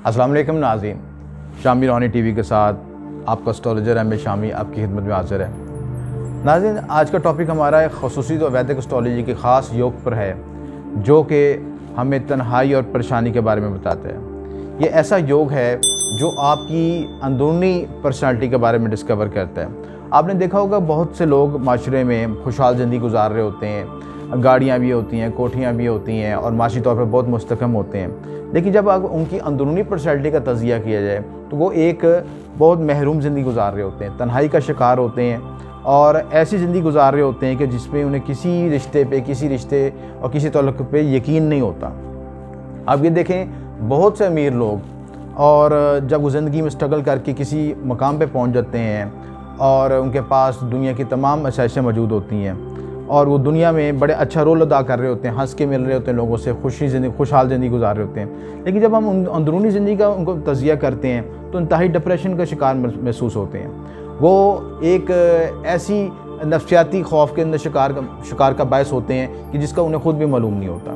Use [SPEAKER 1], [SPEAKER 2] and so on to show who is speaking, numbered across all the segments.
[SPEAKER 1] अस्सलाम वालेकुम नाज़रीन, शामी रोहानी टीवी के साथ आपका एस्ट्रोलॉजर एम ए शामी आपकी खिदमत में हाज़िर है। नाज़रीन, आज का टॉपिक हमारा एक ख़ुसूसी तो वैदिक एस्ट्रोलॉजी के ख़ास योग पर है जो कि हमें तन्हाई और परेशानी के बारे में बताता है। ये ऐसा योग है जो आपकी अंदरूनी पर्सनालिटी के बारे में डिस्कवर करता है। आपने देखा होगा बहुत से लोग माशरे में खुशहाल ज़िंदगी गुजार रहे होते हैं, गाड़ियाँ भी होती हैं, कोठियाँ भी होती हैं और माशी तौर पर बहुत मुस्तकम होते हैं, लेकिन जब आप उनकी अंदरूनी पर्सनैलिटी का तज़किया किया जाए तो वो एक बहुत महरूम ज़िंदगी गुजार रहे होते हैं, तन्हाई का शिकार होते हैं और ऐसी ज़िंदगी गुजार रहे होते हैं कि जिसमें उन्हें किसी रिश्ते और किसी ताल्लुक़ पे यकीन नहीं होता। आप ये देखें, बहुत से अमीर लोग और जब वो ज़िंदगी में स्ट्रगल करके किसी मकाम पे पहुंच जाते हैं और उनके पास दुनिया की तमाम आसाइशें मौजूद होती हैं और वो दुनिया में बड़े अच्छा रोल अदा कर रहे होते हैं, हंस के मिल रहे होते हैं लोगों से, खुशहाल ज़िंदगी गुजार रहे होते हैं, लेकिन जब हम अंदरूनी ज़िंदगी का उनको तज़किया करते हैं तो इंतहाई डिप्रेशन का शिकार महसूस होते हैं। वो एक ऐसी नफ्सियाती खौफ के अंदर शिकार का बायस होते हैं कि जिसका उन्हें ख़ुद भी मालूम नहीं होता।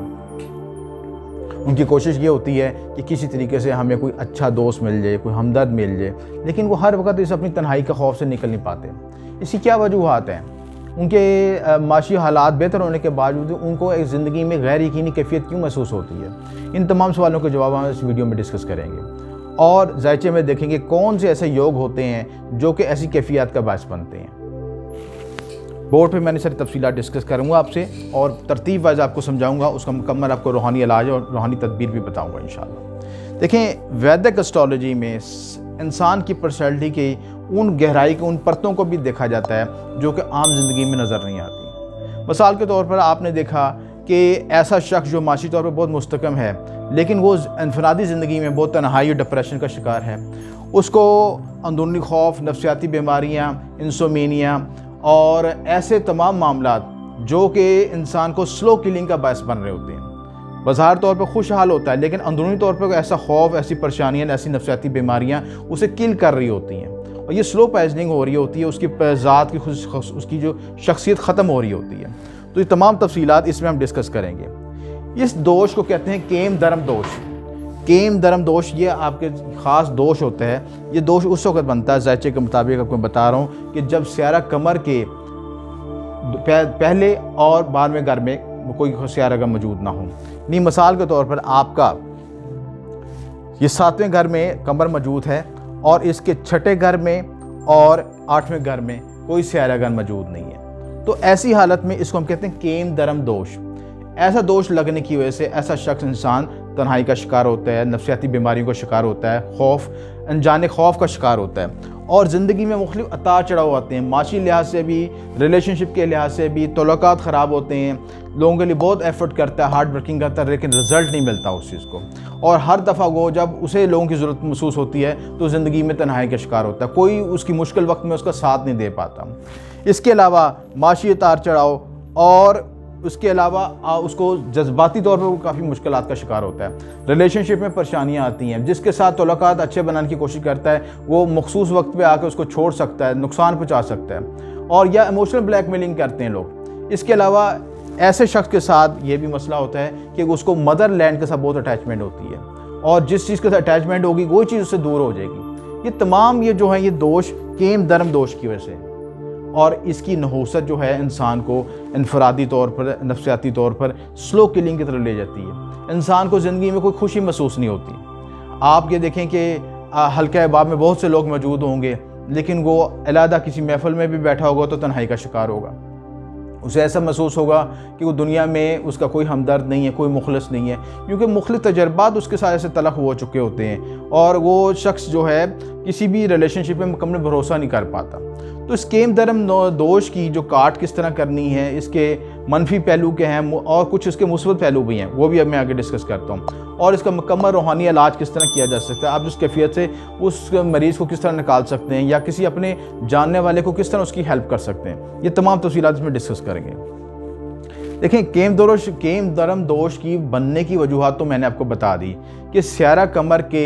[SPEAKER 1] उनकी कोशिश ये होती है कि किसी तरीके से हमें कोई अच्छा दोस्त मिल जाए, कोई हमदर्द मिल जाए, लेकिन वो हर वक्त इस अपनी तन्हाई का खौफ से निकल नहीं पाते। इसकी क्या वजूहात हैं? उनके माशी हालात बेहतर होने के बावजूद उनको एक ज़िंदगी में गैर यकीनी कैफियत क्यों महसूस होती है? इन तमाम सवालों के जवाब हम इस वीडियो में डिस्कस करेंगे और जायचे में देखेंगे कौन से ऐसे योग होते हैं जो कि ऐसी कैफियत का बायस बनते हैं। बोर्ड पे मैंने सारी तफसीलात डिस्कस करूँगा आपसे और तरतीब वाइज आपको समझाऊँगा, उसका मुकम्मल आपको रूहानी इलाज और रूहानी तदबीर भी बताऊँगा इंशाअल्लाह। देखें, वैदिक एस्ट्रोलॉजी में इंसान की पर्सनैलिटी की उन गहराई के उन परतों को भी देखा जाता है जो कि आम ज़िंदगी में नज़र नहीं आती। मिसाल के तौर पर आपने देखा कि ऐसा शख्स जो माशी तौर पर बहुत मुस्तकम है लेकिन वो इनफरादी ज़िंदगी में बहुत तन्हाई और डिप्रेशन का शिकार है, उसको अंदरूनी खौफ, नफ्सियाती बीमारियाँ, इंसोमेनिया और ऐसे तमाम मामलात जो कि इंसान को स्लो किलिंग का बायस बन रहे होते हैं। बाज़ार तौर पर खुशहाल होता है लेकिन अंदरूनी तौर पर ऐसा खौफ, ऐसी परेशानियाँ, ऐसी नफ्सियाती बीमारियाँ उसे किल कर रही होती हैं और ये स्लो पॉइजनिंग हो रही होती है, उसकी ज़ात की उसकी जो शख्सियत ख़त्म हो रही होती है। तो ये तमाम तफसीलात इसमें हम डिस्कस करेंगे। इस दोष को कहते हैं केम धर्म दोष। केम धर्म दोष ये आपके ख़ास दोष होता है। ये दोष उस वक्त बनता है, ज़ायचे के मुताबिक आपको बता रहा हूँ, कि जब स्यारा कमर के पहले और बाद में घर में कोई स्यारा का मौजूद ना हो। नहीं, मिसाल के तौर पर आपका ये 7वें घर में कमर मौजूद है और इसके 6ठे घर में और 8वें घर में कोई स्यारागन मौजूद नहीं है, तो ऐसी हालत में इसको हम कहते हैं केम धर्म दोष। ऐसा दोष लगने की वजह से ऐसा शख्स, इंसान तन्हाई का शिकार होता है, नफ्सियाती बीमारियों का शिकार होता है, खौफ, अनजाने खौफ का शिकार होता है और ज़िंदगी में मुख्तलिफ उतार चढ़ाव आते हैं। माशी लिहाज से भी, रिलेशनशिप के लिहाज से भी तल्लुकात ख़राब होते हैं। लोगों के लिए बहुत एफर्ट करता है, हार्ड वर्किंग करता है, लेकिन रिज़ल्ट नहीं मिलता उस चीज़ को और हर दफ़ा वो जब उसे लोगों की ज़रूरत महसूस होती है तो ज़िंदगी में तन्हाई का शिकार होता है। कोई उसकी मुश्किल वक्त में उसका साथ नहीं दे पाता। इसके अलावा माशी उतार चढ़ाव और उसके अलावा उसको जज्बाती तौर पर काफ़ी मुश्किलात का शिकार होता है। रिलेशनशिप में परेशानियां आती हैं, जिसके साथ तल्लुकात अच्छे बनाने की कोशिश करता है वो मखसूस वक्त पे आकर उसको छोड़ सकता है, नुकसान पहुंचा सकता है और या इमोशनल ब्लैकमेलिंग करते हैं लोग। इसके अलावा ऐसे शख्स के साथ ये भी मसला होता है कि उसको मदर लैंड के साथ बहुत अटैचमेंट होती है और जिस चीज़ के साथ अटैचमेंट होगी वही चीज़ उससे दूर हो जाएगी। ये तमाम ये जो है ये दोष केम धर्म दोष की वजह से और इसकी नहूसत जो है इंसान को इनफरादी तौर पर, नफ्सियाती तौर पर स्लो किलिंग की तरफ ले जाती है। इंसान को ज़िंदगी में कोई खुशी महसूस नहीं होती। आप ये देखें कि हल्का अहबाब में बहुत से लोग मौजूद होंगे लेकिन वो अलहदा किसी महफिल में भी बैठा होगा तो तन्हाई का शिकार होगा। उसे ऐसा महसूस होगा कि वो दुनिया में उसका कोई हमदर्द नहीं है, कोई मुखलिस नहीं है, क्योंकि मुख्तलिफ तजर्बात उसके साथ ऐसे तलख हो चुके होते हैं और वो शख्स जो है किसी भी रिलेशनशिप में मुकम्मल भरोसा नहीं कर पाता। तो इस केम धर्म दोष की जो काट किस तरह करनी है, इसके मनफी पहलू के हैं और कुछ इसके मुस्बत पहलू भी हैं, वो भी अब मैं आगे डिस्कस करता हूँ और इसका मुकम्मल रूहानी इलाज किस तरह किया जा सकता है। आप उस कैफियत से उस मरीज़ को किस तरह निकाल सकते हैं या किसी अपने जानने वाले को किस तरह उसकी हेल्प कर सकते हैं, ये तमाम तफसीलात इसमें डिस्कस करेंगे। देखें, केम धर्म दोष की बनने की वजूहात तो मैंने आपको बता दी कि स्यारा कमर के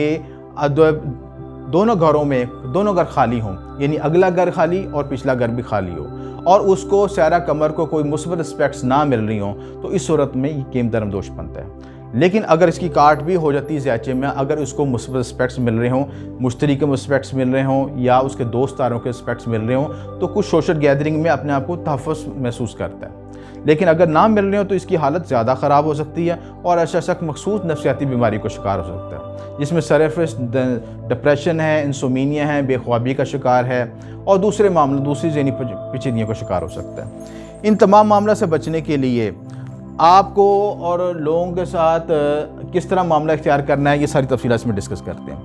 [SPEAKER 1] दोनों घर खाली हों, यानी अगला घर खाली और पिछला घर भी खाली हो और उसको स्यारा कमर को कोई मुस्बत एस्पेक्ट्स ना मिल रही हों, तो इस सूरत में ये केम धर्म दोष बनता है। لیکن اگر اس کی کاٹ بھی ہو جاتی ہے زیچے میں، اگر اس کو مثبت اسپیکٹس مل رہے ہوں، مشتری کے اسپیکٹس مل رہے ہوں یا اس کے دوست داروں کے اسپیکٹس مل رہے ہوں، تو کچھ سوشل گیدرنگ میں اپنے آپ کو تحفظ محسوس کرتا ہے۔ لیکن اگر نہ مل رہے ہوں تو اس کی حالت زیادہ خراب ہو سکتی ہے اور ایسا شخص مخصوص نفسیاتی بیماری کا شکار ہو سکتا ہے، جس میں سرفیس ڈپریشن ہے، انسومینیا ہے، بے خوابی کا شکار ہے اور دوسرے معاملے، دوسری ذہنی پیچیدگیوں کا شکار ہو سکتا ہے۔ ان تمام معاملات سے بچنے کے لیے آپ کو اور لوگوں کے ساتھ کس طرح معاملہ اختیار کرنا ہے، یہ ساری تفصیلات اس میں ڈسکس کرتے ہیں۔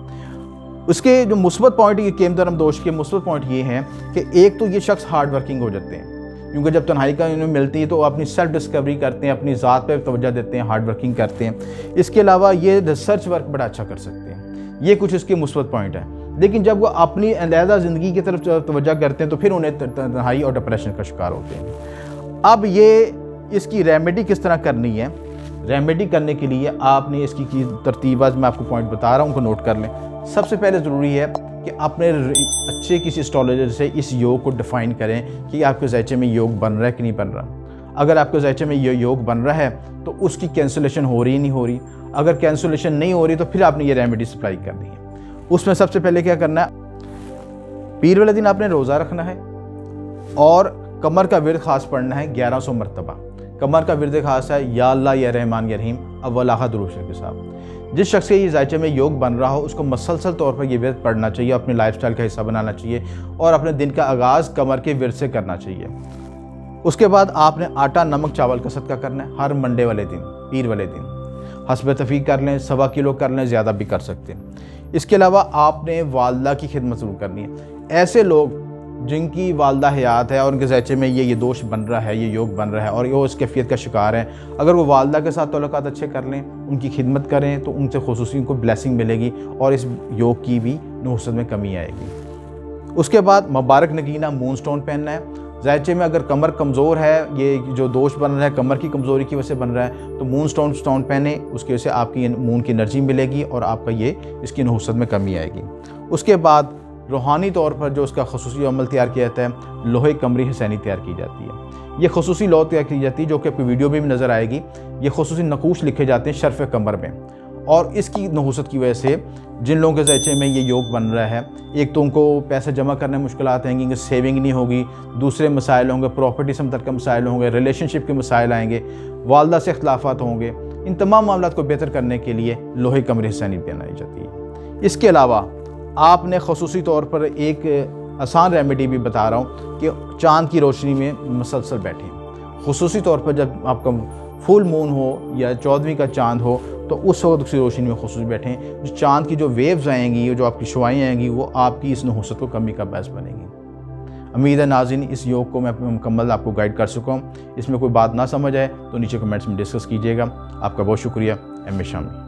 [SPEAKER 1] اس کے جو مثبت پوائنٹ، یہ کیمدرم دوش کے مثبت پوائنٹ یہ ہیں کہ ایک تو یہ شخص ہارڈ ورکنگ ہو جاتے ہیں، کیونکہ جب تنہائی کا انہیں ملتی ہے تو وہ اپنی سیلف ڈسکوری کرتے ہیں، اپنی ذات پہ توجہ دیتے ہیں، ہارڈ ورکنگ کرتے ہیں۔ اس کے علاوہ یہ ریسرچ ورک بڑا اچھا کر سکتے ہیں، یہ کچھ اس کے مثبت پوائنٹ ہیں۔ لیکن جب وہ اپنی علیحدہ زندگی کی طرف توجہ کرتے ہیں تو پھر انہیں تنہائی اور ڈپریشن کا شکار ہوتے ہیں۔ اب یہ اس کی ریمیڈی کس طرح کرنی ہے؟ ریمیڈی کرنے کے لیے آپ نے اس کی ترتیبات میں آپ کو پوائنٹ بتا رہا ہوں، ان کو نوٹ کر لیں۔ سب سے پہلے ضروری ہے کہ اپنے اچھے کسی اسٹرالوجر سے اس یوگ کو ڈیفائن کریں کہ آپ کے ذائچے میں یوگ بن رہا ہے کہ نہیں بن رہا۔ اگر آپ کے ذائچے میں یہ یوگ بن رہا ہے تو اس کی کینسلیشن ہو رہی نہیں ہو رہی۔ اگر کینسلیشن نہیں ہو رہی تو پھر آپ نے یہ ریمیڈی سپلائی کرنی ہے۔ اس میں سب سے پہلے کیا کرنا ہے؟ پیر والے دن آپ نے روزہ رکھنا ہے اور کمر کا ورد خاص پڑھنا ہے 1100 مرتبہ۔ کمر کا ورد خاص ہے یا اللہ یا رحمان یا رحیم اول آخر درود شریف کے ساتھ۔ جس شخص کے یہ ذائچے میں یوگ بن رہا ہو اس کو مسلسل طور پر یہ ورد پڑھنا چاہیے، اپنے لائف سٹائل کا حصہ بنانا چاہیے اور اپنے دن کا آغاز کمر کے ورد سے کرنا چاہیے۔ اس کے بعد آپ نے آٹا، نمک، چاول کا صدقہ کرنا ہے ہر منڈے والے دن، پیر والے دن۔ حسب تفیق کر لیں، 1.25 کلو کر لیں، زیادہ بھی کر سکتے ہیں۔ اس کے علاوہ آپ نے والدہ کی خدمت ضرور کرنی ہے۔ ایسے لوگ جن کی والدہ حیات ہے اور ان کے ذائچے میں یہ دوش بن رہا ہے، یہ یوگ بن رہا ہے اور یہ اس کیفیت کا شکار ہے، اگر وہ والدہ کے ساتھ تعلقات اچھے کر لیں، ان کی خدمت کریں تو ان سے خصوصی ان کو بلیسنگ ملے گی اور اس یوگ کی بھی نحوست میں کمی آئے گی۔ اس کے بعد مبارک نگینہ مون سٹون پہننا ہے۔ ذائچے میں اگر کمر کمزور ہے، یہ جو دوش بن رہا ہے کمر کی کمزوری کی وجہ سے بن رہا ہے، تو مون سٹون پہنیں، اس کی وجہ سے آپ کی مون کی انرجی ملے گی اور آپ کا یہ اس کی نحوست میں کمی آئے گی۔ اس کے بعد روحانی طور پر جو اس کا خصوصی عمل تیار کیا جاتا ہے، لوہے قمری حسینی تیار کی جاتی ہے۔ یہ خصوصی لوح تیار کی جاتی ہے جو کہ آپ کی ویڈیو میں بھی نظر آئے گی۔ یہ خصوصی نقوش لکھے جاتے ہیں شرف کمر میں، اور اس کی نحوست کی وجہ سے جن لوگوں کے ذائچے میں یہ یوگ بن رہا ہے، ایک تو ان کو پیسے جمع کرنے میں مشکلات آئیں گی، سیونگ نہیں ہوگی، دوسرے مسائل ہوں گے، پراپرٹی سے متعلق مسائل ہوں گے، ریلیشن شپ کے مسائل آئیں گے، والدہ سے اختلافات ہوں گے۔ ان تمام معاملات کو بہتر کرنے کے لیے لوہے قمری حسینی بنائی جاتی ہے۔ اس کے علاوہ آپ نے خصوصی طور پر ایک آسان ریمیڈی بھی بتا رہا ہوں کہ چاند کی روشنی میں مسلسل بیٹھیں۔ خصوصی طور پر جب آپ کا فل مون ہو یا 14ویں کا چاند ہو تو اس وقت کی روشنی میں خصوصی بیٹھیں۔ جو چاند کی جو ویوز آئیں گی، جو آپ کی شعائیں آئیں گی، وہ آپ کی اس نحوست کو کمی کا باعث بنے گی۔ امید ہے ناظرین اس یوگ کو میں مکمل آپ کو گائیڈ کر سکا ہوں۔ اس میں کوئی بات نہ سمجھ آئے تو نیچے کمنٹس میں ڈسکس کیجیے گا۔ آپ کا بہت شکریہ۔ ایم اے شامی۔